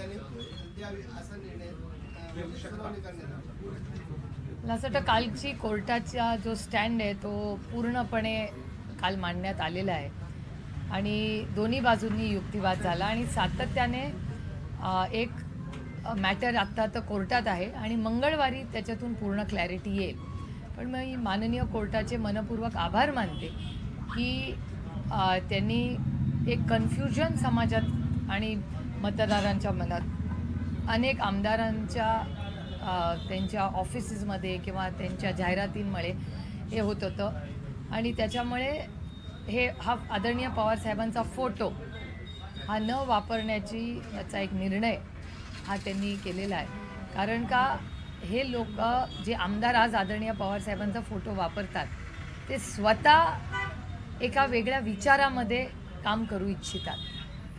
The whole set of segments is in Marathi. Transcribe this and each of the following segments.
आणि द्यावी असा निर्णय सुनावणी करण्यात आला। मला असं वाटतं कालची कोर्टाचा जो स्टँड आहे तो पूर्णपणे काल मांडण्यात आलेला आहे आणि दोन्ही बाजूंनी युक्तिवाद झाला आणि सातत्याने एक मॅटर आत्ता तर कोर्टात आहे आणि मंगळवारी त्याच्यातून पूर्ण क्लॅरिटी येईल। पण मी माननीय कोर्टाचे मनपूर्वक आभार मानते की त्यांनी एक कन्फ्युजन समाजात आणि मतदारांच्या मनात अनेक आमदारांच्या त्यांच्या ऑफिसेसमध्ये किंवा त्यांच्या जाहिरातींमुळे हे होत होतं आणि त्याच्यामुळे हा आदरणीय पवारसाहेबांचा फोटो हा न वापरण्याची याचा एक निर्णय हा त्यांनी केलेला आहे। कारण का हे लोक जे आमदार आज आदरणीय पवारसाहेबांचा फोटो वापरतात ते स्वतः एका वेगळ्या विचारामध्ये काम करू इच्छितात।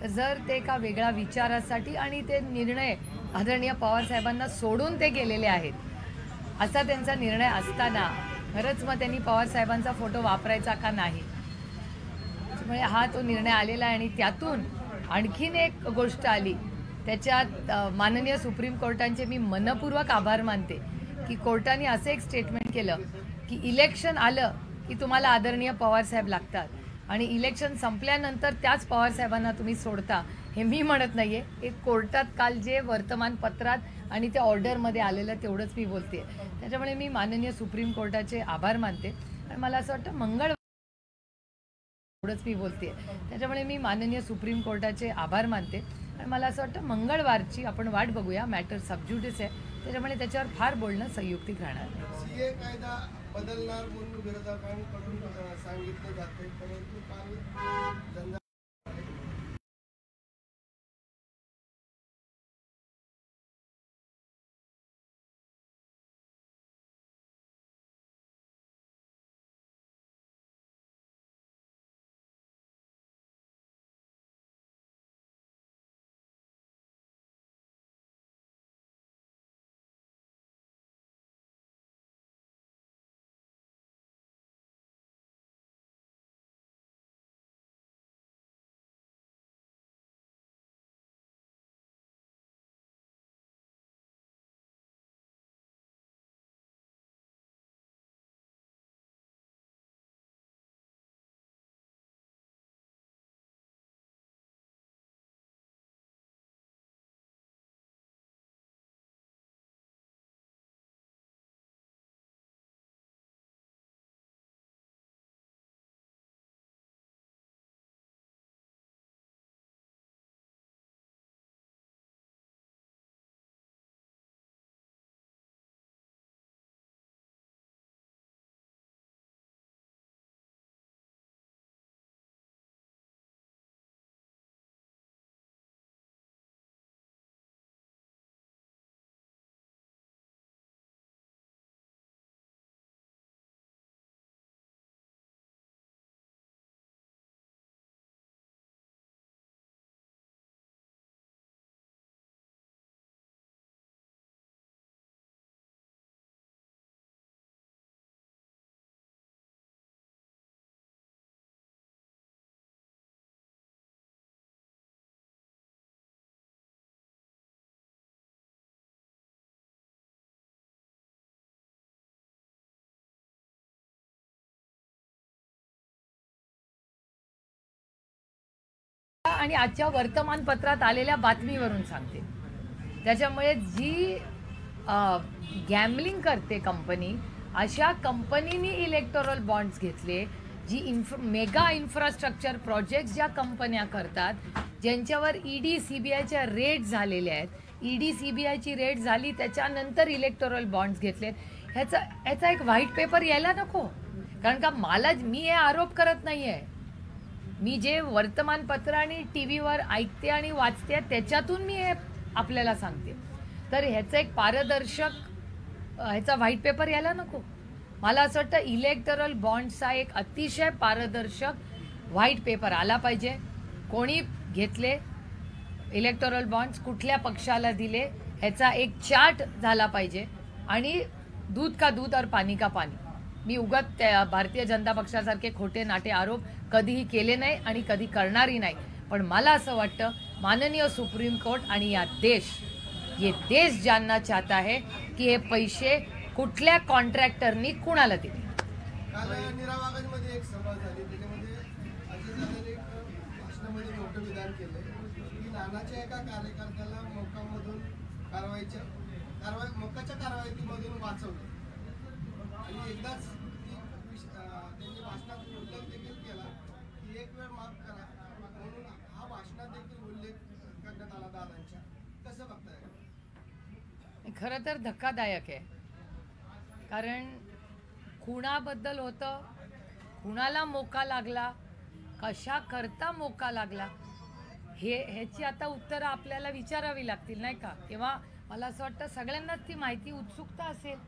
तर जर ते एका वेगळ्या विचारासाठी आणि ते निर्णय आदरणीय पवारसाहेबांना सोडून ते गेलेले आहेत असा त्यांचा निर्णय असताना खरंच मग त्यांनी पवारसाहेबांचा फोटो वापरायचा का नाही, त्यामुळे हा तो निर्णय आलेला आहे। आणि त्यातून आणखीन एक गोष्ट आली त्याच्यात माननीय सुप्रीम कोर्टाचे मी मनपूर्वक आभार मानते की कोर्टाने असं एक स्टेटमेंट केलं की इलेक्शन आलं की तुम्हाला आदरणीय पवारसाहेब लागतात आणि इलेक्शन संपल्यानंतर त्याच पवारसाहेबांना तुम्ही सोडता हे मी म्हणत नाही आहे, एक कोर्टात काल जे वर्तमानपत्रात आणि त्या ऑर्डरमध्ये आलेलं तेवढंच मी बोलते। त्याच्यामुळे मी माननीय सुप्रीम कोर्टाचे आभार मानते आणि मला असं वाटतं त्याच्यामुळे मी माननीय सुप्रीम कोर्टाचे आभार मानते आणि मला असं वाटतं मंगळवारची आपण वाट बघूया। मॅटर सबज्युडिस आहे त्याच्यामुळे त्याच्यावर फार बोलणं संयुक्तिक राहणार नाही। सीए कायदा बदलणार म्हणून विरोधकांकडून सांगितलं जाते, परंतु काल आणि आजच्या वर्तमानपत्रात आलेल्या बातमीवरून सांगते। त्याच्यामुळे जी गॅम्बलिंग करते कंपनी अशा कंपनीनी इलेक्टोरल बॉन्ड्स घेतले, जी मेगा इन्फ्रास्ट्रक्चर प्रोजेक्ट्स ज्या कंपन्या करतात ज्यांच्यावर ईडी सीबीआयच्या रेड झालेल्या आहेत, ईडी सीबीआयची रेड झाली त्याच्यानंतर इलेक्टोरल बॉन्ड्स घेतले, ह्याचा एक व्हाईट पेपर यायला नको। कारण का मी हे आरोप करत नाही आहे, मी जे वर्तमानपत्र आणि टीव्हीवर ऐकते आणि वाचते त्याच्यातून मी हे आपल्याला सांगते। तर ह्याचं एक पारदर्शक ह्याचा व्हाईट पेपर यायला नको। मला असं वाटतं इलेक्टोरल बॉन्ड्सचा एक अतिशय पारदर्शक व्हाईट पेपर आला पाहिजे। कोणी घेतले इलेक्टोरल बॉन्ड्स, कुठल्या पक्षाला दिले, ह्याचा एक चार्ट झाला पाहिजे आणि दूध का दूध और पाणी का पाणी। मी उगाच भारतीय जनता पक्षासारखे खोटे नाटे आरोप कधीही केले नाही आणि कधी करणारही नाही, पण मला असं वाटतं माननीय सुप्रीम कोर्ट आणि ये देश जानना चाहता है की हे पैसे कुठल्या कॉन्ट्रॅक्टरनी कुणाला दिले. काल निरावागंजमध्ये एक सभा झाली, त्याच्यामध्ये अजितदादांनी भाषणामध्ये मोठं विधान केलं की नानाच्या एका कार्यकर्त्याला मोकामधून मोकाच्या कारवाईमधून वाचवलं आणि एकदाच त्यांनी भाषणात उल्लेख देखील केला की एक वेळ माफ करा म्हणून हा भाषणात देखील उल्लेख करण्यात आला दादांच्या. कसं बघताय? खरं तर धक्कादायक आहे, कारण खुणाबद्दल होतं, खुणाला मोका लागला, कशा करता मोका लागला ह्याची आता उत्तरं आपल्याला विचारावी लागतील नाही का. किंवा मला असं वाटतं सगळ्यांनाच ती माहिती उत्सुकता असेल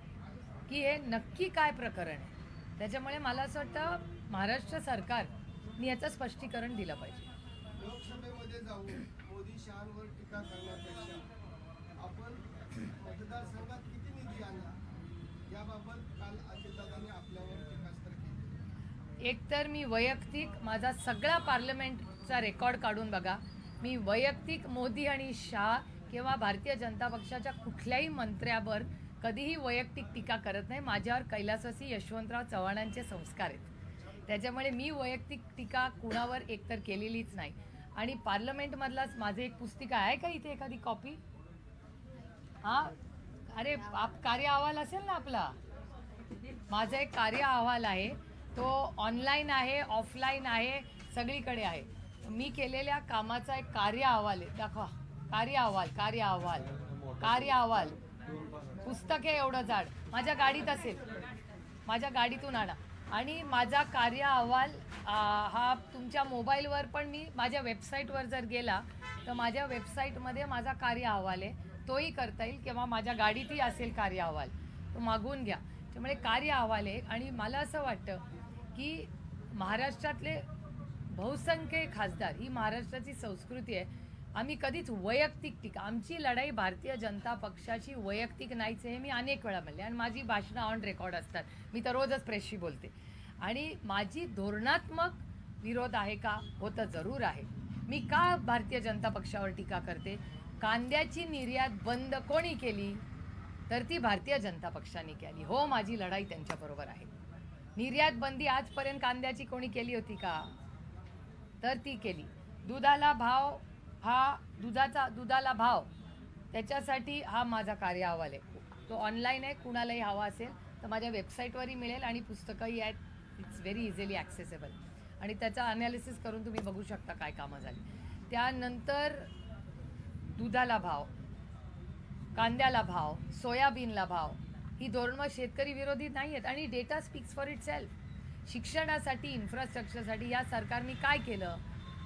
की हे नक्की काय प्रकरण आहे. त्याच्यामुळे मला असं वाटतं महाराष्ट्र सरकारने याचं स्पष्टीकरण दिलं पाहिजे. लोकसभेमध्ये जाऊन मोदी शहांवर टीका करण्यापेक्षा आपण मतदारसंघात किती निधी आणला याबाबत काल अजितदादांनी आपल्यावर टीकास्त्र केली. एकतर मी वैयक्तिक माझा सगळा पार्लमेंटचा रेकॉर्ड काढून बघा, मी वैयक्तिक मोदी आणि शाह किंवा भारतीय जनता पक्षाच्या कुठल्याही मंत्र्यावर कधीही वैयक्तिक टीका करत नाही. माझ्यावर कैलासवासी यशवंतराव चव्हाणांचे संस्कार आहेत, त्याच्यामुळे मी वैयक्तिक टीका कुणावर एकतर केलेलीच नाही. आणि पार्लमेंटमधलाच माझे एक पुस्तिका आहे का इथे एखादी कॉपी? हां, अरे कार्य अहवाल असेल ना आपला, माझा एक कार्य अहवाल आहे, तो ऑनलाईन आहे, ऑफलाईन आहे, सगळीकडे आहे. मी केलेल्या कामाचा एक कार्य अहवाल आहे, दाखवा. कार्य अहवाल पुस्तक आहे एवढं जाड, माझ्या गाडीत असेल, माझ्या गाडीतून आणा. आणि माझा कार्य अहवाल हा तुमच्या मोबाईलवर पण, मी माझ्या वेबसाईटवर जर गेला तर माझ्या वेबसाईटमध्ये माझा कार्य अहवाल आहे, तोही करता येईल. किंवा माझ्या गाडीतही असेल कार्य अहवाल, तो मागवून घ्या. त्यामुळे कार्य अहवाल आहे. आणि मला असं वाटतं की महाराष्ट्रातले बहुसंख्य खासदार, ही महाराष्ट्राची संस्कृती आहे, आम्ही कधीच वैयक्तिक टीका, आमची लढाई भारतीय जनता पक्षाची वैयक्तिक नाहीच हे मी अनेक वेळा म्हणले. आणि माझी भाषणं ऑन रेकॉर्ड असतात, मी तर रोजच प्रेसशी बोलते. आणि माझी धोरणात्मक विरोध आहे का? होतं जरूर आहे. मी का भारतीय जनता पक्षावर टीका करते? कांद्याची निर्यात बंद कोणी केली? तर ती भारतीय जनता पक्षाने केली. हो, माझी लढाई त्यांच्याबरोबर आहे. निर्यात बंदी आजपर्यंत कांद्याची कोणी केली होती का? तर ती केली. दुधाला भाव, दुधाला भाव, त्याच्यासाठी हा माझा कार्य अहवाल आहे. तो ऑनलाईन आहे, कुणालाही हवा असेल तर माझ्या वेबसाईटवरही मिळेल आणि पुस्तकंही आहेत. It's very easily accessible. आणि त्याचा अनालिसिस करून तुम्ही बघू शकता काय कामं झाली. त्यानंतर दुधाला भाव, कांद्याला भाव, सोयाबीनला भाव, ही धोरणं शेतकरी विरोधी नाही आहेत. आणि data speaks for it self. शिक्षणासाठी, इन्फ्रास्ट्रक्चरसाठी या सरकारने काय केलं?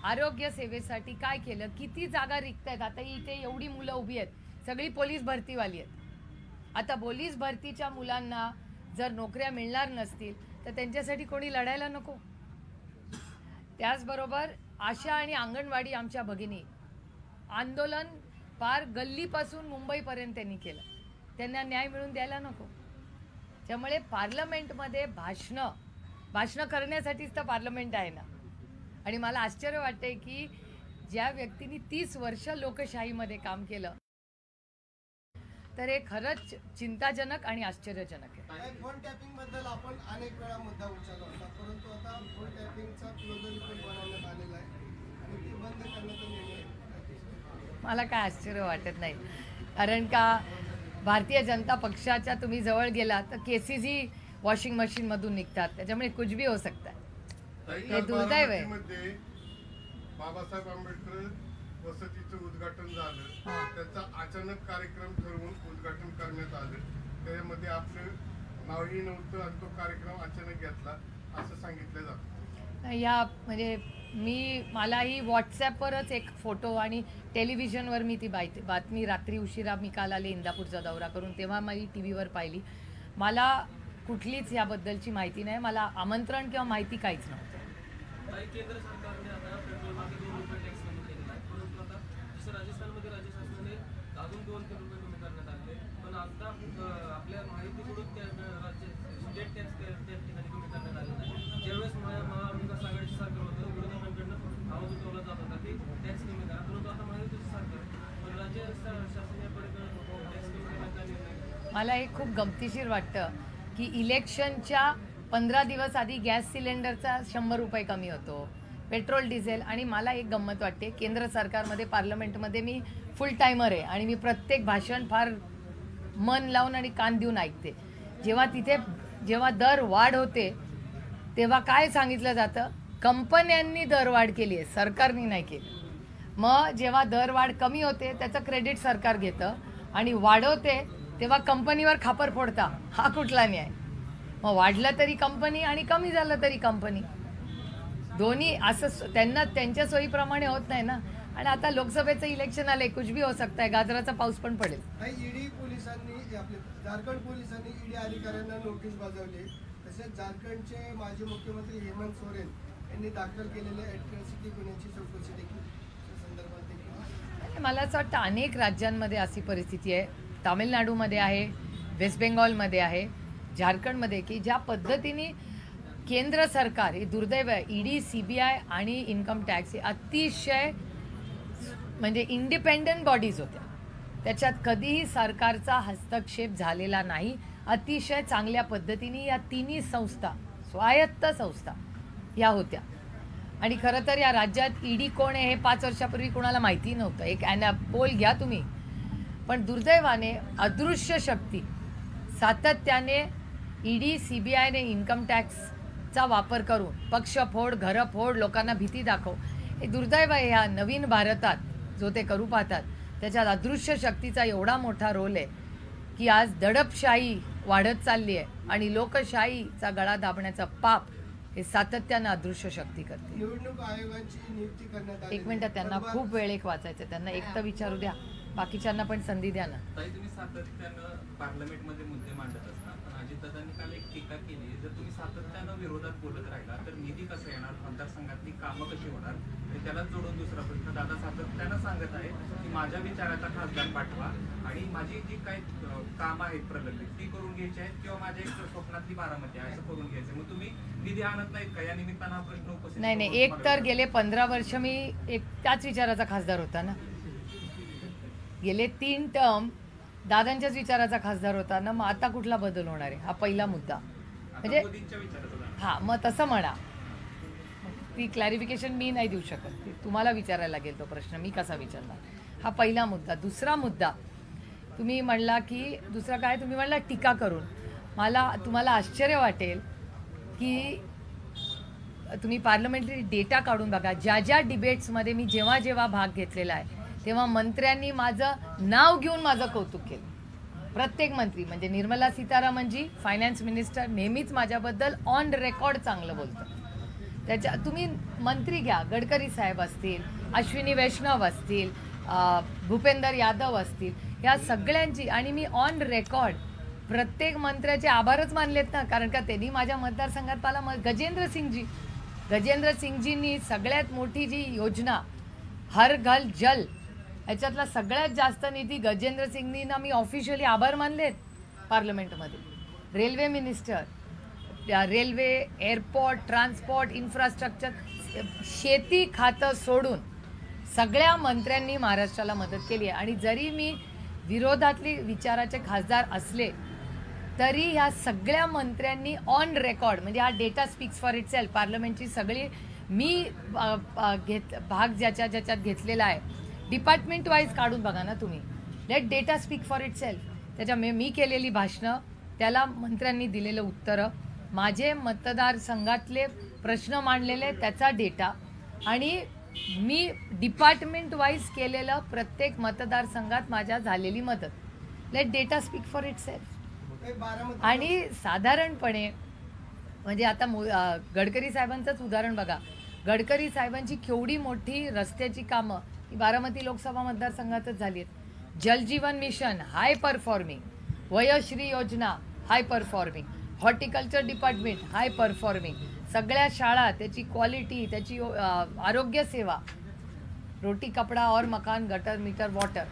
आरोग्य सेवेसाठी काय केलं? किती जागा रिक्त आहेत? आता इथे एवढी मुलं उभी आहेत, सगळी पोलीस भरतीवाली आहेत. आता पोलीस भरतीच्या मुलांना जर नोकऱ्या मिळणार नसतील तर त्यांच्यासाठी कोणी लढायला नको. त्याचबरोबर आशा आणि अंगणवाडी आमच्या भगिनी आंदोलन पार गल्लीपासून मुंबईपर्यंत त्यांनी केलं, त्यांना न्याय मिळून द्यायला नको. त्यामुळे पार्लमेंटमध्ये भाषणं करण्यासाठीच तर पार्लमेंट आहे ना. आणि मला आश्चर्य वाटते की ज्या व्यक्तींनी 30 वर्ष लोकशाहीमध्ये काम केलं, तर हे खरंच चिंताजनक आणि आश्चर्यजनक आहे. फोन टॅपिंग बद्दल आपण अनेक वेळा मुद्दा उचलला होता, परंतु आता फोन टॅपिंगचा क्लोजर रिपोर्ट बनवण्यात आलेला आहे आणि ती बंद करण्याचा निर्णय. मला काय आश्चर्य वाटत नाही, कारण का भारतीय जनता पक्षाच्या तुम्ही जवळ गेला तर केसेसही वॉशिंग मशीनमधून निघतात, त्याच्यामुळे कुछ भी हो सकता है. हे दुर्दैव आहे. बाबासाहेब आंबेडकर वसतीचं उद्घाटन झालं, त्याचा अचानक कार्यक्रम ठरवून उद्घाटन करण्यात आलं. त्यामध्ये आपलं नावही नव्हतं आणि तो कार्यक्रम अचानक घेतला असं सांगितलं जातं. या म्हणजे मलाही व्हॉट्सॲपवरच एक फोटो आणि टेलिव्हिजनवर मी ती बातमी रात्री उशिरा मी काल आले इंदापूरचा दौरा करून, तेव्हा मी टी व्हीवर पाहिली. मला कुठलीच याबद्दलची माहिती नाही, मला आमंत्रण किंवा माहिती काहीच नव्हतं. केंद्र सरकारने आता पेट्रोलमध्ये 2 रुपये टॅक्स कमी केलेला आहे, परंतु आता जसं राजस्थानमध्ये राज्य शासनाने अजून 2 रुपये कमी करण्यात आले. पण आता आपल्या माहितीकडून त्या राज्य स्टेट टॅक्स त्या ठिकाणी कमी करण्यात आलेला आहे. ज्यावेळेस महाविकास आघाडीचं सरकार होतं, विरोधकांकडनं आवाज उठवला जात होता की टॅक्स कमी करा, परंतु आता राज्य शासन याकडे टॅक्स कमी करण्याचा निर्णय मला हे खूप गमतीशीर वाटतं की इलेक्शनच्या 15 दिवस आधी गॅस सिलेंडरचा 100 रुपये कमी होतो, पेट्रोल डिझेल. आणि मला एक गंमत वाटते, केंद्र सरकारमध्ये पार्लमेंटमध्ये मी फुल टायमर आहे आणि मी प्रत्येक भाषण फार मन लावून आणि कान देऊन ऐकते. जेव्हा दर वाढ होते तेव्हा काय सांगितलं जातं, कंपन्यांनी दरवाढ केली आहे, सरकारने नाही केली. मग जेव्हा दरवाढ कमी होते त्याचं क्रेडिट सरकार घेतं आणि वाढवते तेव्हा कंपनीवर खापर फोडता. हा कुठला न्याय? मग वाढलं तरी कंपनी आणि कमी झालं तरी कंपनी, दोन्ही असं त्यांच्या सोयीप्रमाणे होत नाही ना. आणि आता लोकसभेचं इलेक्शन आलंय, कुछ भी हो सकता है, गाजराचा पाऊस पण पडेल. ईडी पोलिसांनी आपले झारखंड पोलिसांनी ईडी अधिकाऱ्यांना नोटीस बजावली. तसेच झारखंडचे माजी मुख्यमंत्री हेमंत सोरेन यांनी दाखल केलेल्या अॅट्रॉसिटी गुन्ह्याची चौकशी देखील संदर्भात देखील. मला असं वाटतं अनेक राज्यांमध्ये अशी परिस्थिती आहे. तामिळनाडूमध्ये आहे, वेस्ट बेंगॉलमध्ये आहे, झारखंडमध्ये, की ज्या पद्धतीने केंद्र सरकार, हे दुर्दैव आहे, ईडी, सीबीआय आणि इन्कम टॅक्स हे अतिशय म्हणजे इंडिपेंडंट बॉडीज होत्या, त्याच्यात कधीही सरकारचा हस्तक्षेप झालेला नाही. अतिशय चांगल्या पद्धतीने या तिन्ही संस्था, स्वायत्त संस्था या होत्या. आणि खरं तर या राज्यात ईडी कोण आहे हे 5 वर्षापूर्वी कोणाला माहिती नव्हतं. एक पोल घ्या तुम्ही. पण दुर्दैवाने अदृश्य शक्ती सातत्याने ईडी, सीबीआयने इन्कम टॅक्सचा वापर करून पक्षफोड, घरफोड, लोकांना भीती दाखव, हे दुर्दैव आहे. ह्या नवीन भारतात जो ते करू पाहतात त्याच्यात अदृश्य शक्तीचा एवढा मोठा रोल आहे की आज दडपशाही वाढत चालली आहे आणि लोकशाहीचा गळा दाबण्याचा पाप हे सातत्यानं अदृश्य शक्ती करते. निवडणूक आयोगाची नियुक्ती करण्यात आली. एक मिनिट, त्यांना खूप वेळ एक वाचायचं, त्यांना एक तर विचारू द्या, बाकीच्यांना पण संधी द्या ना. ताई, तुम्ही सातत्यानं पार्लमेंटमध्ये मुद्दे मांडत असता, पण अजितदादांनी काल एक टीका केली, जर तुम्ही सातत्यानं विरोधात बोलत राहिला तर निधी कसा येणार, मतदारसंघातली कामं कशी होणार. आणि त्यालाच जोडून दुसरा प्रश्न, दादा सातत्यानं सांगत आहे की माझ्या विचाराचा खासदार पाठवा आणि माझी जी काही कामं आहेत प्रलंबित ती करून घ्यायची आहेत, किंवा माझ्या एक स्वप्नातली बारामती आहे असं करून घ्यायचं. मग तुम्ही निधी आणत नाहीत का? या निमित्तानं हा प्रश्न उपस्थित. नाही, एक तर गेले 15 वर्ष मी त्याच विचाराचा खासदार होता ना. गेले 3 टर्म दादांच्याच विचाराचा खासदार होता ना. मग आता कुठला बदल होणार आहे? हा पहिला मुद्दा. म्हणजे हां, मग तसं म्हणा, ती क्लॅरिफिकेशन मी नाही देऊ शकत, तुम्हाला विचारायला लागेल तो प्रश्न, मी कसा विचारणार. हा पहिला मुद्दा. दुसरा मुद्दा तुम्ही म्हणला की दुसरा काय, तुम्ही म्हणला टीका करून. तुम्हाला आश्चर्य वाटेल की तुम्ही पार्लमेंटरी डेटा काढून बघा. ज्या डिबेट्समध्ये मी जेव्हा भाग घेतलेला आहे तेव्हा मंत्र्यांनी माझं नाव घेऊन माझं कौतुक केलं. प्रत्येक मंत्री, म्हणजे निर्मला सीतारामनजी फायनान्स मिनिस्टर नेहमीच माझ्याबद्दल ऑन रेकॉर्ड चांगलं बोलतं. तुम्ही मंत्री घ्या, गडकरी साहेब असतील, अश्विनी वैष्णव असतील, भूपेंदर यादव असतील, ह्या सगळ्यांची, आणि मी ऑन रेकॉर्ड प्रत्येक मंत्र्याचे आभारच मानलेत ना. कारण का त्यांनी माझ्या मतदारसंघात मला गजेंद्र सिंगजींनी सगळ्यात मोठी जी योजना हर घर जल, याच्यातला सगळ्यात जास्त निधी गजेंद्र सिंगनींना मी ऑफिशियली आभार मानलेत पार्लमेंटमध्ये. Railway minister, railway, airport, transport, infrastructure, शेती खातं सोडून सगळ्या मंत्र्यांनी महाराष्ट्राला मदत केली आहे. आणि जरी मी विरोधातली विचाराचे खासदार असले तरी ह्या सगळ्या मंत्र्यांनी ऑन रेकॉर्ड, म्हणजे हा data speaks for itself, पार्लमेंटची सगळी मी भाग ज्याच्यात घेतलेला आहे, डिपार्टमेंट वाईज काढून बघा ना तुम्ही. Let data speak for itself. त्याच्या मी केलेली भाषणं, त्याला मंत्र्यांनी दिलेलं उत्तरं, माझे मतदारसंघातले प्रश्न मांडलेले त्याचा डेटा, आणि मी डिपार्टमेंट वाईज केलेलं प्रत्येक मतदारसंघात माझ्या झालेली मदत. Let data speak for itself. आणि साधारणपणे म्हणजे आता गडकरी साहेबांचंच उदाहरण बघा. गडकरी साहेबांची केवढी मोठी रस्त्याची कामं ही बारामती लोकसभा मतदारसंघातच झाली आहेत. जलजीवन मिशन हाय परफॉर्मिंग, वयश्री योजना हाय परफॉर्मिंग, हॉर्टिकल्चर डिपार्टमेंट हाय परफॉर्मिंग, सगळ्या शाळा, त्याची क्वालिटी, त्याची आरोग्य सेवा, रोटी कपडा और मकान, गटर मीटर वॉटर,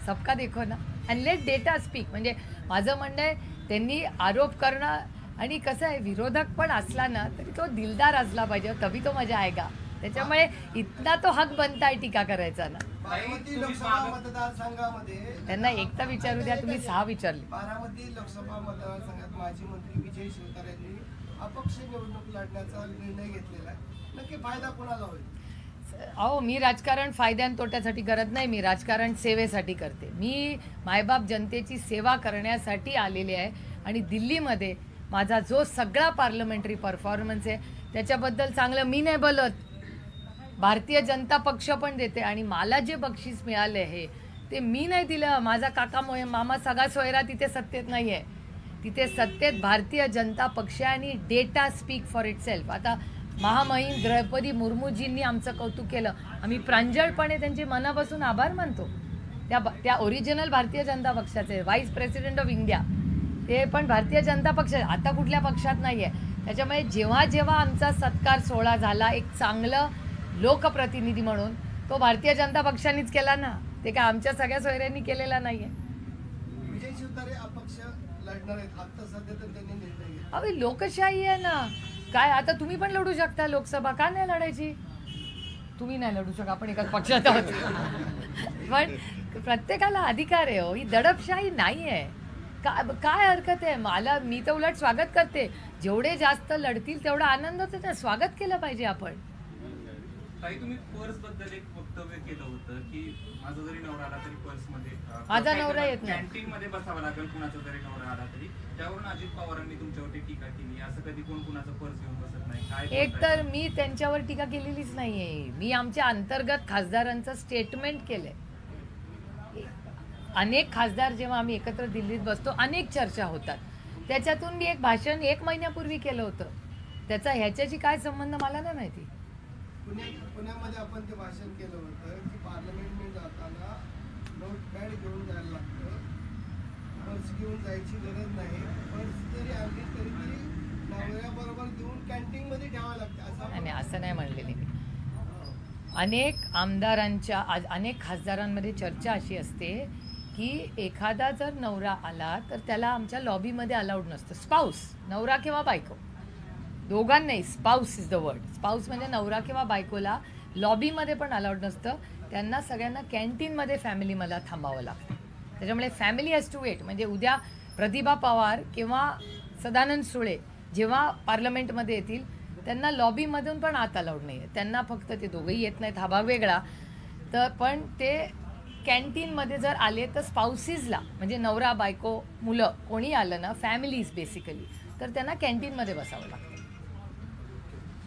सबका देखो ना. And let data speak. म्हणजे माझं म्हणणं आहे त्यांनी आरोप करणं, आणि कसं आहे विरोधक पण असला ना तरी तो दिलदार असला पाहिजे, तभी तो मजा आएगा. त्याच्यामुळे इथला तो हक बनताय टीका करायचा ना. बारामती लोकसभा मतदारसंघामध्ये त्यांना एकटा विचारू द्या, तुम्ही 6 विचारले. बारामती लोकसभा मतदारसंघात माजी मंत्री विजय शिवतारे यांनी अपक्ष निवडणूक लढण्याचा निर्णय घेतलेला आहे. नक्की फायदा कोणाला होईल? अहो, मी राजकारण फायद्या आणि तोट्यासाठी करत नाही, मी राजकारण सेवेसाठी करते. मी मायबाप जनतेची सेवा करण्यासाठी आलेले आहे आणि दिल्लीमध्ये माझा जो सगळा पार्लमेंटरी परफॉर्मन्स आहे त्याच्याबद्दल चांगलं मी नाही बोलत. भारतीय जनता पक्ष पण देते आणि मला जे बक्षीस मिळाले आहे ते मी नाही दिलं. माझा काका मामा सगळा सोयरा तिथे सत्तेत नाही आहे. तिथे सत्तेत भारतीय जनता पक्ष आणि डेटा स्पीक फॉर इटसेल्फ. आता महामहिम द्रौपदी मुर्मूजींनी आमचं कौतुक केलं, आम्ही प्रांजळपणे त्यांचे मनापासून आभार मानतो. त्या ओरिजिनल भारतीय जनता पक्षाचे व्हाईस प्रेसिडेंट ऑफ इंडिया ते पण भारतीय जनता पक्ष, आता कुठल्या पक्षात नाही आहे. त्याच्यामुळे जेव्हा जेव्हा आमचा सत्कार सोहळा झाला एक चांगलं लोकप्रतिनिधी म्हणून, तो भारतीय जनता पक्षानेच केला ना, ते काय आमच्या सगळ्या सोयऱ्यांनी केलेला नाही आहे. विजय शिवतारे अपक्ष लढणार आहेत आता सध्या, तर त्यांनी निर्णय घेतला. अरे लोकशाही आहे ना, काय आता तुम्ही पण लढू शकता लोकसभा, का नाही लढायची? तुम्ही नाही लढू शकता, आपण एकाच पक्षात आहोत. पण प्रत्येकाला अधिकार आहे हो, ही दडपशाही नाही आहे. काय हरकत आहे? मी तर उलट स्वागत करते. जेवढे जास्त लढतील तेवढा आनंद होतो, स्वागत केलं पाहिजे आपण. ताई, तुम्ही पर्स बद्दल एक वक्तव्य केलं होतं की माझा जरी नवरा आला तरी पर्स मध्ये माझा नवरा येत नाही, कॅन्टीन मध्ये बसावं लागेल कुणाचा जरी नवरा आला तरी. त्यावरून अजित पवारांनी तुमच्यावरती टीका केली, असं कधी कोण कुणाचा पर्स घेऊन बसत नाही. काय एक तर मी त्यांच्यावर टीका केलेलीच नाहीये. मी आमच्या अंतर्गत खासदारांचं स्टेटमेंट केलंय. अनेक खासदार जेव्हा आम्ही एकत्र दिल्लीत बसतो अनेक चर्चा होतात, त्याच्यातून मी एक भाषण 1 महिन्यापूर्वी केलं होतं. त्याचा ह्याच्याशी काय संबंध मला नाही माहिती. पुण्यामध्ये आपण ते भाषण केलं होतं की पार्लमेंटमध्ये जाताना नोटपॅड घेऊन जायला लागतं, पर्स घेऊन जायची गरज नाही. पर्स जरी आणली तरी ती नवऱ्याबरोबर घेऊन कॅन्टीनमध्ये ठेवावं लागतं. नाही, असं नाही म्हणलेली मी. अनेक आमदारांच्या अनेक खासदारांमध्ये चर्चा अशी असते की एखादा जर नवरा आला तर त्याला आमच्या लॉबीमध्ये अलाउड नसतं. स्पाऊस, नवरा किंवा बायको दोघांनाही, spouse is the word. Spouse म्हणजे नवरा किंवा बायकोला लॉबीमध्ये पण अलाउड नसतं. त्यांना सगळ्यांना कॅन्टीनमध्ये फॅमिली मला थांबावं लागतं. त्याच्यामुळे फॅमिली हॅज टू वेट. म्हणजे उद्या प्रतिभा पवार किंवा सदानंद सुळे जेव्हा पार्लमेंटमध्ये येतील त्यांना लॉबीमधून पण आत अलाउड नाही आहे. त्यांना फक्त ते दोघंही येत नाहीत, हा भाग वेगळा. तर पण ते कॅन्टीनमध्ये जर आले तर स्पाउसीजला म्हणजे नवरा बायको मुलं कोणी आलं ना, फॅमिलीज बेसिकली, तर त्यांना कॅन्टीनमध्ये बसावं लागतं.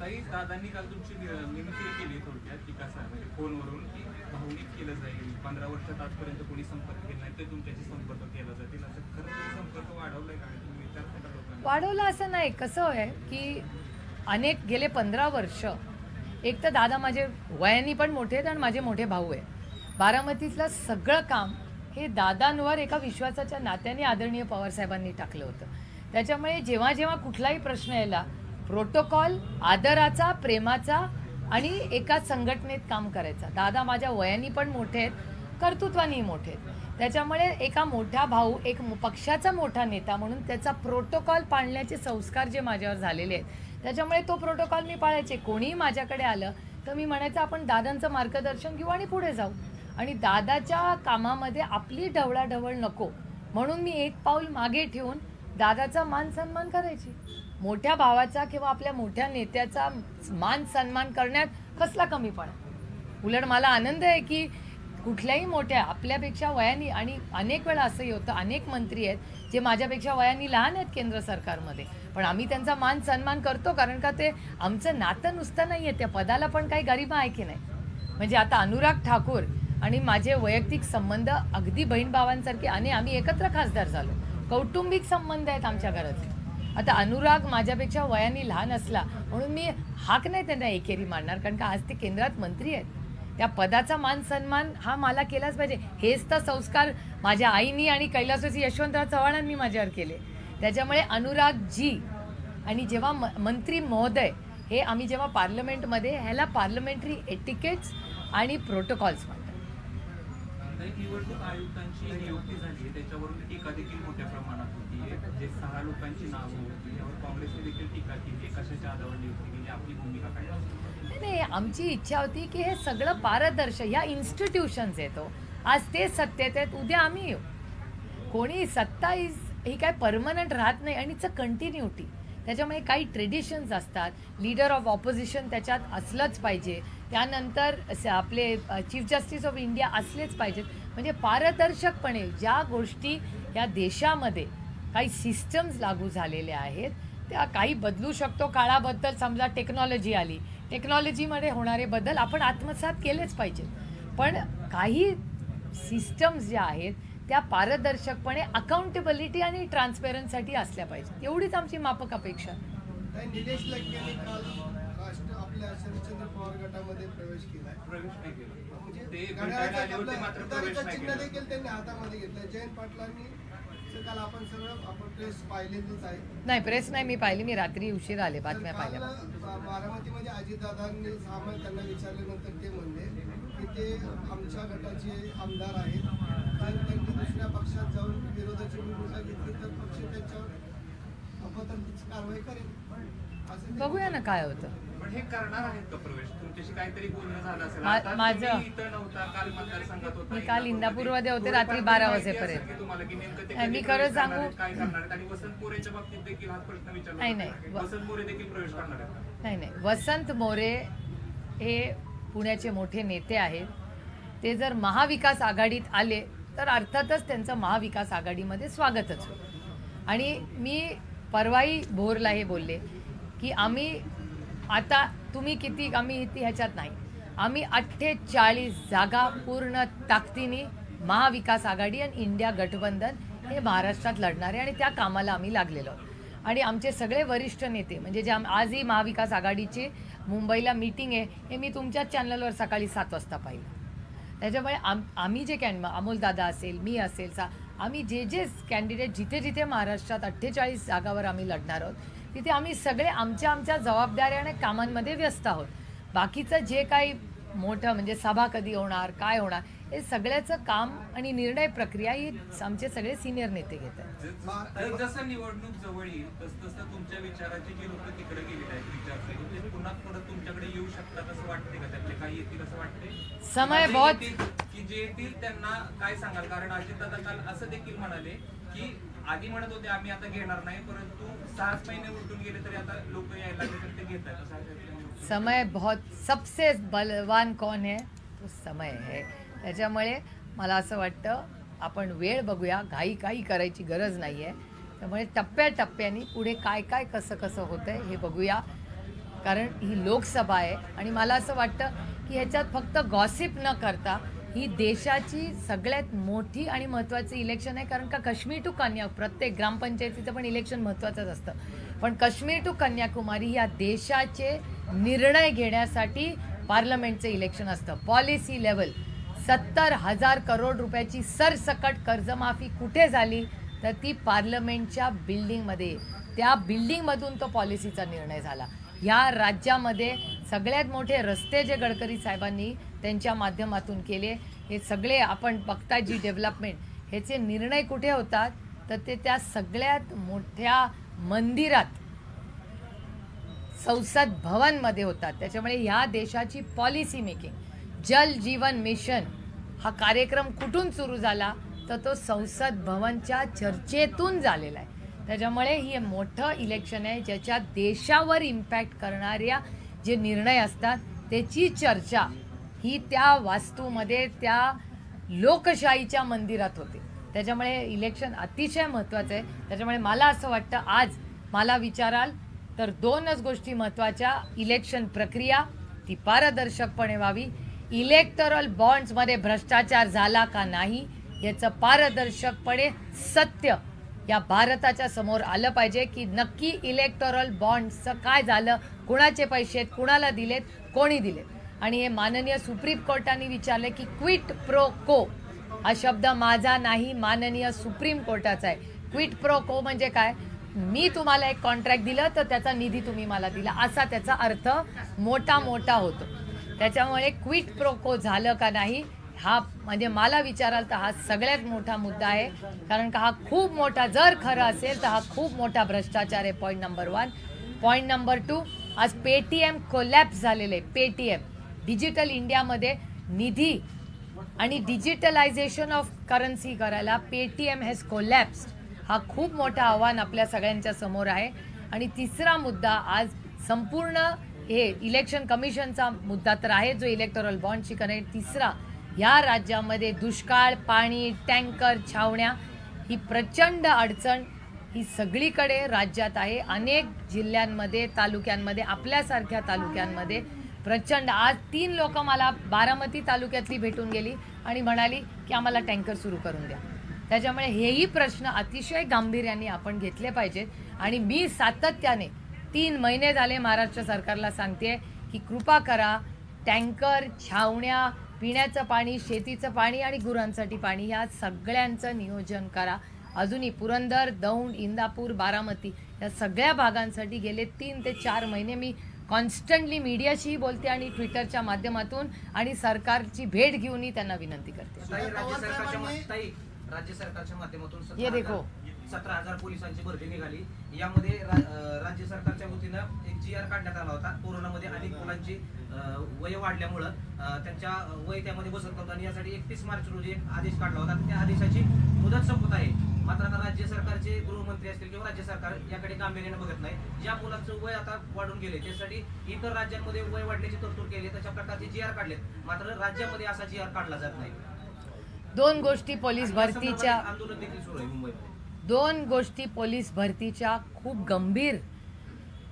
ताई, दादांनी काल तुमची मिमिक्री केली थोडक्यात की कसं आहे म्हणजे फोनवरून की भावनिक केलं जाईल, 15 वर्षात आजपर्यंत कोणी संपर्क केला नाही ते तुमच्याशी संपर्क केला जातील, असं खरं तुम्ही संपर्क वाढवलाय का? तुम्ही विचारता का लोकांना? वाढवला असं नाही. कसं आहे की अनेक गेले 15 वर्ष, एक तर दादा माझे वयाने पण मोठे आहेत आणि माझे मोठे भाऊ आहे. बारामतीतलं सगळं काम हे दादांवर एका विश्वासाच्या नात्याने आदरणीय पवारसाहेबांनी टाकलं होतं. त्याच्यामुळे जेव्हा जेव्हा कुठलाही प्रश्न यायला प्रोटोकॉल, आदराचा, प्रेमाचा आणि एका संघटनेत काम करायचा. दादा माझ्या वयाने पण मोठे आहेत, कर्तृत्वानेही मोठे आहेत. त्याच्यामुळे एका मोठा भाऊ, एक पक्षाचा मोठा नेता म्हणून त्याचा प्रोटोकॉल पाळण्याचे संस्कार जे माझ्यावर झालेले आहेत, त्याच्यामुळे तो प्रोटोकॉल मी पाळायचे. कोणीही माझ्याकडे आलं तर मी म्हणायचं आपण दादांचं मार्गदर्शन घेऊ आणि पुढे जाऊ. आणि दादाच्या कामामध्ये आपली ढवळाढवळ नको म्हणून मी एक पाऊल मागे ठेवून दादाचा मान सन्मान करायची. मोठ्या भावाचा किंवा आपल्या मोठ्या नेत्याचा मान सन्मान करण्यात कसला कमीपणा. उलट मला आनंद आहे की कुठल्याही मोठ्या आपल्यापेक्षा वयानी, आणि अनेक वेळा असंही होतं अनेक मंत्री आहेत जे माझ्यापेक्षा वयानी लहान आहेत केंद्र सरकारमध्ये, पण आम्ही त्यांचा मान सन्मान करतो. कारण का ते आमचं नातं नुसतं नाही आहे, त्या पदाला पण काही गरिमा आहे की नाही. म्हणजे आता अनुराग ठाकूर आणि माझे वैयक्तिक संबंध अगदी बहीण भावांसारखे, आणि आम्ही एकत्र खासदार झालो. कौटुंबिक संबंध आहेत आमच्या घरातले. आता अनुराग माझ्यापेक्षा वयाने लहान असला म्हणून मी हाक नाही त्यांना एकेरी मारणार, कारण का आज ते केंद्रात मंत्री आहेत. त्या पदाचा मान सन्मान हा मला केलाच पाहिजे. हेच तर संस्कार माझ्या आईनी आणि कैलासवासी यशवंतराव चव्हाणांनी माझ्यावर केले. त्याच्यामुळे अनुरागजी आणि जेव्हा मंत्री महोदय हे आम्ही जेव्हा पार्लमेंटमध्ये, ह्याला पार्लमेंटरी एटिकेट्स आणि प्रोटोकॉल्स म्हणतात. नाही, निवडणूक आयुक्तांची नियुक्ती झाली त्याच्यावरून टीका देखील मोठ्या प्रमाणात होती. जे 6 लोकांची नावं होती यावर काँग्रेसने देखील टीका केली. कशाच्या आधारावर नियुक्ती केली, आपली भूमिका काय असेल? नाही, आमची इच्छा होती की हे सगळं पारदर्शक, ह्या इन्स्टिट्यूशन्स येतो, आज ते सत्तेत आहेत, उद्या आम्ही येऊ. कोणी सत्ता ही काय परमनंट राहत नाही आणि इट्स अ कंटिन्युटी. त्याच्यामुळे काही ट्रेडिशन्स असतात, लीडर ऑफ ऑपोजिशन त्याच्यात असलंच पाहिजे, त्यानंतर आपले चीफ जस्टिस ऑफ इंडिया असलेच पाहिजेत. म्हणजे पारदर्शकपणे ज्या गोष्टी या देशामध्ये काही सिस्टम्स लागू झालेल्या आहेत त्या काही बदलू शकतो. काळाबद्दल समजा टेक्नॉलॉजी आली, टेक्नॉलॉजीमध्ये होणारे बदल आपण आत्मसात केलेच पाहिजेत, पण काही सिस्टम्स ज्या आहेत त्या पारदर्शकपणे अकाउंटेबिलिटी आणि ट्रान्सपेरन्सीसाठी असल्या पाहिजेत. एवढीच आमची माफक अपेक्षा. निलेश लंकेने काल आपल्या शरदचंद्र पवार गटामध्ये प्रवेश केलाय. प्रवेश नाही केला. म्हणजे ते भेटायला आले होते मात्र प्रवेश घड्याळाचं नाही चिन्ह केला. देखील त्यांनी हातामध्ये घेतलं. जयंत पाटलांनी काल आपण प्रेस पाहिलेलीच आहे. नाही, प्रेस नाही मी पाहिली, मी रात्री उशीर आले बातम्या पाहिल्या. बारामतीमध्ये अजितदादांनी सामंत त्यांना विचारल्यानंतर ते म्हणले की ते आमच्या गटाचे आमदार आहेत, जर त्यांनी दुसऱ्या पक्षात जाऊन विरोधाची भूमिका घेतली तर पक्ष त्यांच्यावर अपतंतीची कारवाई करेल. बघूया ना काय होतं. पण हे करणार आहेत का प्रवेश? तुमच्याशी काहीतरी बोलणं झालं असेल. माझं इथं नव्हता, काल मतदारसंघात होता. मी काल इंदापूरमध्ये होते रात्री 12 वाजेपर्यंत. तुम्हाला की नेमकं ते नाही, मी कधी खरं प्रवेश करणार सांगू- आहेत, काय करणार आहेत? आणि वसंत मोरेच्या बाबतीत देखील हा प्रश्न विचारला नाही. जातो. वसंत मोरे देखील प्रवेश करणार आहेत. नाही, वसंत मोरे हे पुण्याचे मोठे नेते आहेत. ते जर महाविकास आघाडीत आले तर अर्थातच त्यांचं महाविकास आघाडीमध्ये स्वागतच होईल. आणि मी परवाही भोरला हे बोलले की आम्ही आता तुम्ही किती आम्ही किती ह्याच्यात नाही, आम्ही 48 जागा पूर्ण ताकदीने महाविकास आघाडी आणि इंडिया गठबंधन हे महाराष्ट्रात लढणारे आणि त्या कामाला आम्ही लागलेलो आहोत. आणि आमचे सगळे वरिष्ठ नेते म्हणजे जे आजही महाविकास आघाडीची मुंबईला मीटिंग आहे हे मी तुमच्याच चॅनलवर सकाळी 7 वाजता पाहिलं. त्याच्यामुळे आम्ही जे अमोलदादा असेल, मी असेल, आम्ही जे कॅन्डिडेट जिथे जिथे महाराष्ट्रात 48 जागावर आम्ही लढणार आहोत तिथे आम्ही सगळे आमच्या जबाबदाऱ्या आणि कामांमध्ये व्यस्त आहोत. बाकीचं जे काही मोठं म्हणजे सभा कधी होणार, काय होणार, हे सगळ्याचं काम आणि निर्णय प्रक्रिया ही आमचे सगळे सिनियर नेते घेत आहेत. जसं निवडणूक जवळ येईल तसं तुमच्या विचाराचे जे लोक तिकडे गेलेले आहेत विचारसरणी ते पुन्हा थोडं तुमच्याकडे येऊ शकतात असं वाटते का? त्यातले काही येतील असं वाटते? समय बहुत की जे येतील त्यांना काय सांगाल? कारण अजितदादा काल असं देखील म्हणाले की आधी म्हणत होते आम्ही आता घेणार नाही, परंतु 6 महिने उलटून गेले तरी आता लोक यायला लागले तर ते घेत आहेत. समय बहुत, सबसे बलवान कौन है तो समय है. त्याच्यामुळे मला असं वाटतं आपण वेळ बघूया, घाई करायची गरज नाही आहे. त्यामुळे टप्प्याटप्प्याने पुढे काय कसं होतंय हे बघूया. कारण ही लोकसभा आहे आणि मला असं वाटतं की ह्याच्यात फक्त गॉसिप न करता ही देशाची सगळ्यात मोठी आणि महत्त्वाची इलेक्शन आहे. कारण का काश्मीर टू कन्याकुमारी प्रत्येक ग्रामपंचायतीचं पण इलेक्शन महत्त्वाचंच असतं, पण काश्मीर टू कन्याकुमारी या देशाचे निर्णय घेण्यासाठी पार्लमेंटचं इलेक्शन असतं. पॉलिसी लेवल 70,000 करोड रुपयाची सरसकट कर्जमाफी कुठे झाली तर ती पार्लमेंटच्या बिल्डिंगमध्ये. त्या बिल्डिंगमधून तो पॉलिसीचा निर्णय झाला. ह्या राज्यामध्ये सगळ्यात मोठे रस्ते जे गडकरी साहेबांनी त्यांच्या माध्यमातून केले, हे सगळे आपण बघता जी डेव्हलपमेंट, ह्याचे निर्णय कुठे होतात तर ते त्या सगळ्यात मोठ्या मंदिरात संसद भवनमध्ये होतात. त्याच्यामुळे ह्या देशाची पॉलिसी मेकिंग, जल जीवन मिशन हा कार्यक्रम कुठून सुरू झाला तर तो संसद भवनच्या चर्चेतून झालेला आहे. त्याच्यामुळे हे मोठं इलेक्शन आहे ज्याच्यात देशावर इम्पॅक्ट करणाऱ्या जे निर्णय असतात त्याची चर्चा ही त्या वास्तूमध्ये त्या लोकशाहीच्या मंदिरात होते. त्याच्यामुळे इलेक्शन अतिशय महत्त्वाचं आहे. त्याच्यामुळे मला असं वाटतं आज मला विचाराल तर 2च गोष्टी महत्त्वाच्या. इलेक्शन प्रक्रिया ती पारदर्शकपणे व्हावी, इलेक्टरल बॉन्ड्समध्ये भ्रष्टाचार झाला का नाही याचं पारदर्शकपणे सत्य या भारताच्या समोर आलं पाहिजे की नक्की इलेक्टोरल बॉन्ड्सचं काय झालं, कुणाचे पैसे आहेत, कुणाला दिलेत, कोणी दिलेत. आणि हे माननीय सुप्रीम कोर्टाने विचारले की क्विट प्रो को हा शब्द माझा नाही, माननीय सुप्रीम कोर्टाचा आहे. क्विट प्रो को म्हणजे काय, मी तुम्हाला एक कॉन्ट्रॅक्ट दिलं तर त्याचा निधी तुम्ही मला दिला असा त्याचा अर्थ मोठा होतो. त्याच्यामुळे क्विट प्रो को झालं का नाही हा म्हणजे मला विचाराल तर हा सगळ्यात मोठा मुद्दा आहे, कारण का हा खूप मोठा, जर खरं असेल तर हा खूप मोठा भ्रष्टाचार आहे. Point number 1. पॉईंट नंबर 2, आज पेटीएम कोलॅप्स झालेलं आहे. पेटीएम डिजिटल इंडियामध्ये निधी आणि डिजिटलायझेशन ऑफ करन्सी करायला पेटीएम हॅज कोलॅप्स्ड. हा खूप मोठा आव्हान आपल्या सगळ्यांच्या समोर आहे. आणि तिसरा मुद्दा, आज संपूर्ण हे इलेक्शन कमिशनचा मुद्दा तर आहे, जो इलेक्टोरल बॉन्डची कनेक्ट. तिसरा, या राज्यामध्ये दुष्काळ, पाणी, टँकर, छावण्या ही प्रचंड अडचण ही सगळीकडे राज्यात आहे. अनेक जिल्ह्यांमध्ये, तालुक्यांमध्ये, आपल्यासारख्या तालुक्यांमध्ये प्रचंड. आज 3 लोक मला बारामती तालुक्यातली भेटून गेली आणि म्हणाली की आम्हाला टँकर सुरू करून द्या. त्याच्यामुळे हेही प्रश्न अतिशय गांभीर्याने आपण घेतले पाहिजेत. आणि मी सातत्याने 3 महिने झाले महाराष्ट्र सरकारला सांगते की कृपा करा, टँकर, छावण्या, पिण्याचं पाणी, शेतीचं पाणी आणि गुरांसाठी पाणी, या सगळ्यांचं नियोजन करा. अजूनही पुरंदर, दौंड, इंदापूर, बारामती या सगळ्या भागांसाठी गेले 3 ते 4 महिने मी कॉन्स्टंटली मीडियाशीही बोलते आणि ट्विटरच्या माध्यमातून आणि सरकारची भेट घेऊनही त्यांना विनंती करते. राज्य सरकारच्या माध्यमातून ये देखो 17,000 पोलिसांची भरती निघाली. यामध्ये राज्य सरकारच्या वतीनं एक GR काढण्यात आला होता. कोरोनामध्ये अनेक मुलांची वय वाढल्यामुळं त्यांच्या वय त्यामध्ये बसत नव्हतं आणि यासाठी 31 मार्च रोजी एक आदेश काढला होता. त्या आदेशाची मुदत संपत आहे. मात्र आता राज्य सरकारचे गृहमंत्री असतील किंवा राज्य सरकार याकडे गांभीर्याने बघत नाही. ज्या मुलांचं वय आता वाढून गेले त्यासाठी इतर राज्यांमध्ये वय वाढल्याची तरतूद केली, तशा प्रकारचे GR काढलेत. मात्र राज्यामध्ये असा GR काढला जात नाही. 2 गोष्टी पोलीस भरतीच्या, आंदोलन देखील सुरू आहे मुंबईमध्ये. 2 गोष्टी पोलीस भरतीच्या खूप गंभीर,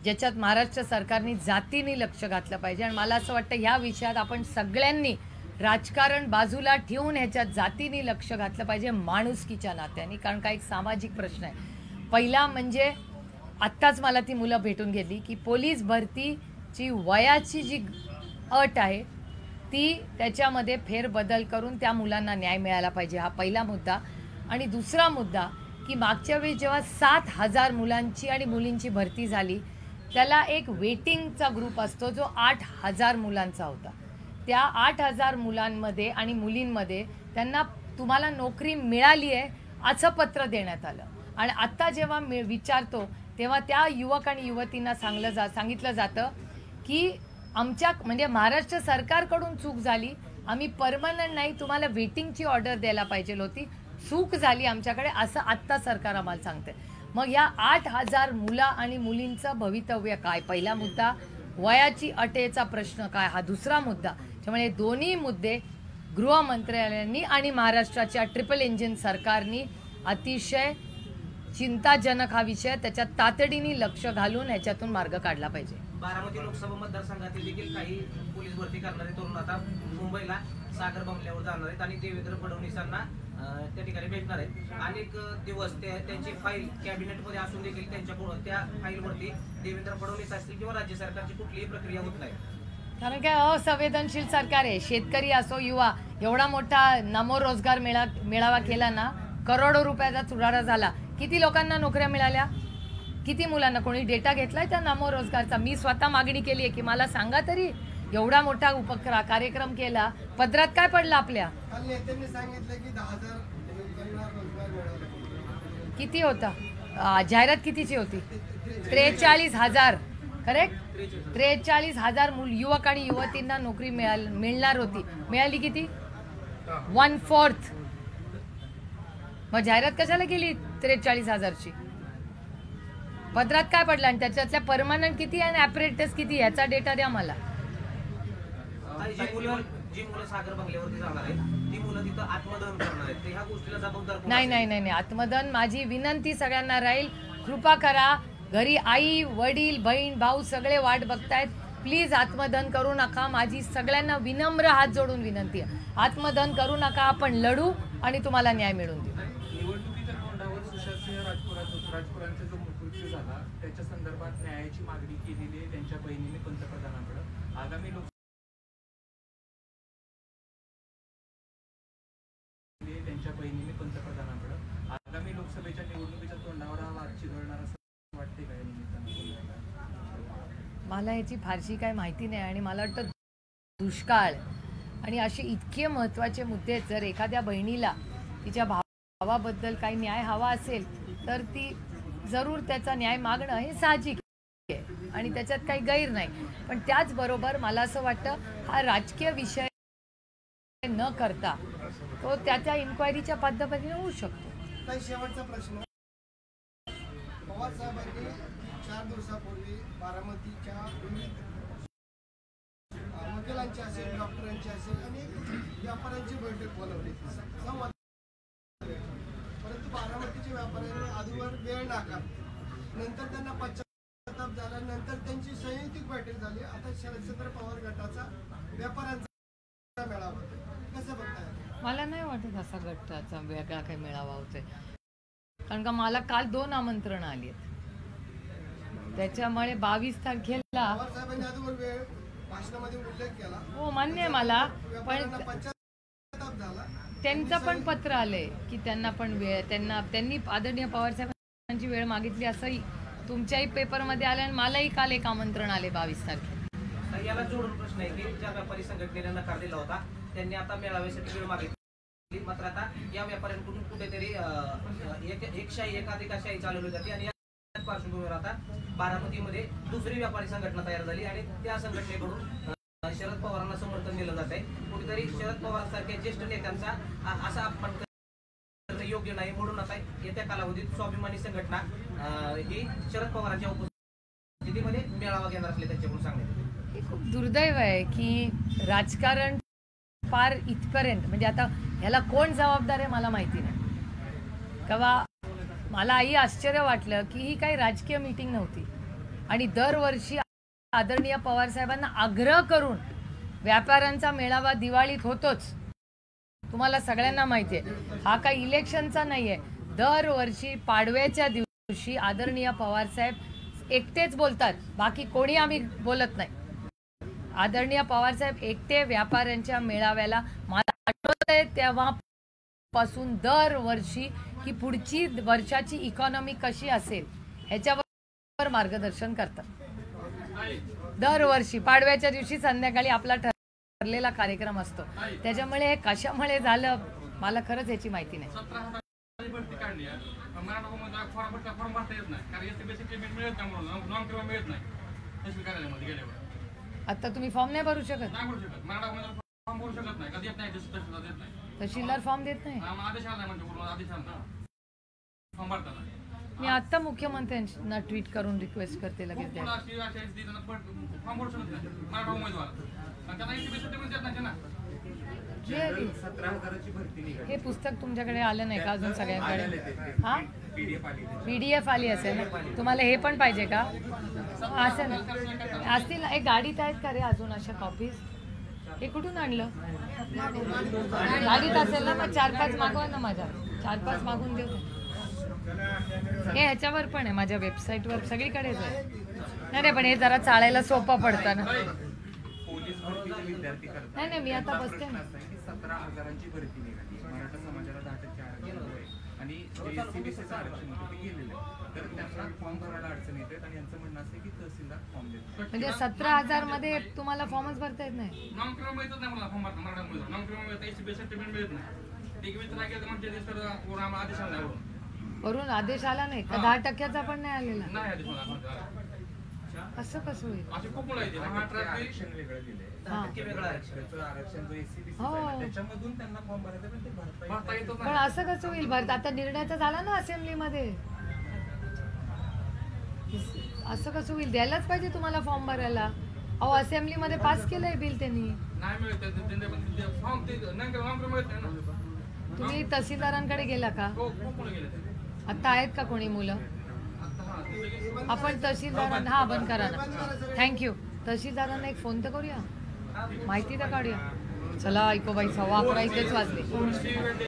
ज्याच्यात महाराष्ट्र सरकारने जातीने लक्ष घातलं पाहिजे. आणि मला असं वाटतं ह्या विषयात आपण सगळ्यांनी राजकारण बाजूला ठेवून ह्याच्यात जातीने लक्ष घातलं पाहिजे, माणुसकीच्या नात्याने. कारण का एक सामाजिक प्रश्न आहे. पहिला म्हणजे आत्ताच मला ती मुलं भेटून गेली की पोलीस भरतीची वयाची जी अट आहे ती त्याच्यामध्ये फेरबदल करून त्या मुलांना न्याय मिळाला पाहिजे. हा पहिला मुद्दा. आणि दुसरा मुद्दा की मागच्या वेळी जेव्हा 7,000 मुलांची आणि मुलींची भरती झाली, त्याला एक वेटिंगचा ग्रुप असतो जो 8,000 मुलांचा होता. त्या 8,000 मुलांमध्ये आणि मुलींमध्ये त्यांना तुम्हाला नोकरी मिळाली आहे असं पत्र देण्यात आलं. आणि आत्ता जेव्हा विचारतो तेव्हा त्या युवक आणि युवतींना सांगितलं जातं की आमच्या म्हणजे महाराष्ट्र सरकारकडून चूक झाली, आम्ही परमनंट नाही, तुम्हाला वेटिंगची ऑर्डर द्यायला पाहिजे होती, चूक झाली आमच्याकडे, असं आत्ता सरकार आम्हाला सांगते. मग या 8,000 मुला आणि मुलींचं भवितव्य काय? पहिला मुद्दा वयाची अटेचा प्रश्न काय, हा दुसरा मुद्दा. त्यामुळे दोन्ही मुद्दे गृह मंत्रालयाने आणि महाराष्ट्राच्या ट्रिपल इंजिन सरकारने अतिशय चिंताजनक हा विषय, त्याच्यात तातडीने लक्ष घालून ह्याच्यातून मार्ग काढला पाहिजे. बारामती लोकसभा मतदारसंघातील देखील काही पोलीस भरती करणारे तरुण आता मुंबईला सागर बंगल्यावर जाणार आहेत आणि देवेंद्र फडणवीसांना त्या ठिकाणी भेटणार आहेत. अनेक दिवस त्यांची फाईल कॅबिनेटमध्ये असून देखील त्यांच्या त्या फाईलवरती देवेंद्र फडणवीस असतील किंवा राज्य सरकारची कुठलीही प्रक्रिया होत नाही. कारण काय असंवेदनशील सरकार आहे. शेतकरी असो, युवा, एवढा मोठा नमो रोजगार मेळावा केला ना, करोडो रुपयाचा चुराडा झाला. किती लोकांना नोकऱ्या मिळाल्या, किती मुलांना? कोणी डेटा घेतलाय त्या नमो रोजगारचा? मी स्वतः मागणी केली आहे की मला सांगा तरी, एवढा मोठा कार्यक्रम केला, पदरात काय पडलं आपल्या? काल नेत्यांनी सांगितलं की 10,000 लोकांना रोजगार मिळाला. किती होता? जाहिरात कितीची होती? 43,000. करेक्ट, 43,000 युवक आणि युवतींना नोकरी मिळणार होती. मिळाली किती? 1/4. मग जाहिरात कशाला केली 43,000ची? पदरात काय पडलं? आणि त्याच्यातल्या परमनंट किती आणि ॲपरेटस किती, याचा डेटा द्या मला. जी मुलं सागर बंगल्यावरती जाणार आहेत ती मुलं तिथं आत्मदहन करणार आहेत, ह्या गोष्टीला जबाबदार कोण नाही नाही नाही आत्मदहन, माझी विनंती सगळ्यांना राहील, कृपा करा. घरी आई, वडील, बहीण, भाऊ सगळे वाट बघतायत. प्लीज आत्मदहन करू नका. माझी सगळ्यांना विनम्र हात जोडून विनंती आहे, आत्मदहन करू नका. आपण लढू आणि तुम्हाला न्याय मिळवून देऊ. निवडणुकीच्या तोंडावर सुशांत राजपुरांचा जो मृत्यू झाला त्याच्या संदर्भात न्यायाची मागणी केलेली आहे त्यांच्या बहिणीने पंतप्रधानांकडे. आगामी आगामी लोकसभेच्या निवडणुकीच्या तोंडावर हा वाद चिघळणार असं वाटते काय निमित्तानं? मला याची फारशी काय माहिती नाही आणि मला वाटतं दुष्काळ, आणि असे इतके महत्त्वाचे मुद्दे जर एखाद्या बहिणीला तिच्या भावाबद्दल काही न्याय हवा असेल तर ती जरूर त्याचा न्याय मागणं हे साहजिक आहे आणि त्याच्यात काही गैर नाही. पण त्याचबरोबर मला असं वाटतं हा राजकीय विषय न करता तो त्या इन्क्वायरीच्या पद्धतीने होऊ शकतो. काही शेवटचा प्रश्न. पवार साहेबांनी 4 दिवसापूर्वी बारामतीच्या विविध वकिलांची असेल, डॉक्टरांची असेल आणि व्यापाऱ्यांची बैठक बोलवली. संवाद. परंतु बारामतीच्या व्यापाऱ्यांनी आधीवर वेळ नाकारली. नंतर त्यांना पश्चाताप झाला. नंतर त्यांची संयुक्तिक बैठक झाली. आता शरदचंद्र पवार गटाचा व्यापाऱ्यांचा मेळावा. कसं बघताय? मला नाही वाटत असा गटाचा वेगळा काही मेळावा होतोय, कारण का मला काल 2 आमंत्रण आली आहेत. त्याच्यामुळे 22 तारखेला पवार साहेबांनी आधीवर वेळ भाषणामध्ये उल्लेख केला. हो मान्य आहे मला, व्यापाऱ्यांना पण पश्चाताप झाला. त्यांचं पण पत्र आलंय की त्यांना पण वेळ त्यांनी आदरणीय पवार साहेबांची वेळ मागितली असंही तुमच्याही पेपरमध्ये आलं आणि मलाही काल एक आमंत्रण आले 22 तारखेला. याला जोडून प्रश्न आहे की ज्या व्यापारी संघटनेने नकार दिला होता त्यांनी आता मेळाव्यासाठी वेळ मागितली, मात्र आता या व्यापाऱ्यांकडून कुठेतरी एकशाही एकाधिकारशाही चालवली जाते आणि या पार्श्वभूमीवर आता बारामतीमध्ये दुसरी व्यापारी संघटना तयार झाली आणि त्या संघटनेकडून शरद पवारांना समर्थन दिलं जात आहे. कुठेतरी शरद पवारांसारख्या ज्येष्ठ नेत्यांचा असा अपमान करणं योग्य नाही, म्हणून आता येत्या कालावधीत स्वाभिमानी संघटना ही शरद पवारांच्या उपस्थितीमध्ये मेळावा घेणार असले त्यांच्याकडून सांगण्यात. हे खूप दुर्दैव आहे की राजकारण फार इथपर्यंत, म्हणजे आता ह्याला कोण जबाबदार आहे मला माहिती नाही. तेव्हा मलाही आश्चर्य वाटलं की ही काही राजकीय मीटिंग नव्हती आणि दरवर्षी आदरणीय पवार साहेबांना आग्रह करून व्यापाऱ्यांचा मेळावा दिवाळीत होतोच. तुम्हाला सगळ्यांना माहिती आहे हा काही इलेक्शनचा नाही आहे. दरवर्षी पाडव्याच्या दिवशी आदरणीय पवार साहेब एकटेच बोलतात, बाकी कोणी आम्ही बोलत नाही. आदरणीय पवार साहेब एकटे व्यापाऱ्यांच्या मेळाव्याला, मला आठवतंय तेव्हापासून दरवर्षी की पुढची वर्षाची इकॉनॉमी कशी असेल ह्याच्यावर मार्गदर्शन करतात. दरवर्षी पाडव्याच्या दिवशी संध्याकाळी आपला ठरलेला कार्यक्रम असतो. त्याच्यामुळे हे कशामुळे झालं मला खरंच याची माहिती नाही. आता तुम्ही फॉर्म नाही भरू शकत, तहसीलदार फॉर्म देत नाही. मी आता मुख्यमंत्र्यांना ट्विट करून रिक्वेस्ट करते लगेच द्या. हे पुस्तक तुमच्याकडे आलं नाही का अजून सगळ्यांकडे? हा PDF आली असेल ना. तुम्हाला हे पण पाहिजे का? असेल असतील ना. एक गाडीत आहेत का रे अजून अशा कॉपीज? हे कुठून आणलं? गाडीत असेल ना, मग 4-5 मागवा ना. माझ्या 4-5 मागून देऊ. हे ह्याच्यावर पण आहे माझ्या वेबसाईटवर सगळीकडेच आहे. नाही पण हे जरा चालायला सोपं पडतं ना. नाही मी आता बसते ना. 17,000ची भरती निघाली. मराठा समाजाला 10% आरक्षण आहे आणि SC-BCचं आरक्षण होतं ते गेलेलं आहे. तर त्यांना फॉर्म भरायला अडचण येते आणि यांचं म्हणणं असं की तहसीलदार फॉर्म देतो. म्हणजे 17,000 मध्ये तुम्हाला फॉर्मच भरता येत नाही? वरून आदेश आला नाही का? 10% पण नाही आलेला. असं कसं होईल? आरक्षण वेगळं दिलंय. आरक्षण जो SC-BC त्याच्यामधून त्यांना फॉर्म भरायचा पण ते भरता येतो. पण असं कसं होईल? भरत आता निर्णय तर झाला ना असेंब्लीमध्ये. असं कसं होईल? द्यायलाच पाहिजे तुम्हाला फॉर्म भरायला. अहो असेंब्लीमध्ये पास केलंय बिल त्यांनी. तुम्ही तहसीलदारांकडे गेला का? आता आहेत का कोणी मुलं? आपण तहसीलदारांना हा बंद करा ना. थँक्यू. तहसीलदारांना एक फोन तर करूया, माहिती तर काढूया. चला ऐको बाई, 11:15 इथेच वाजले.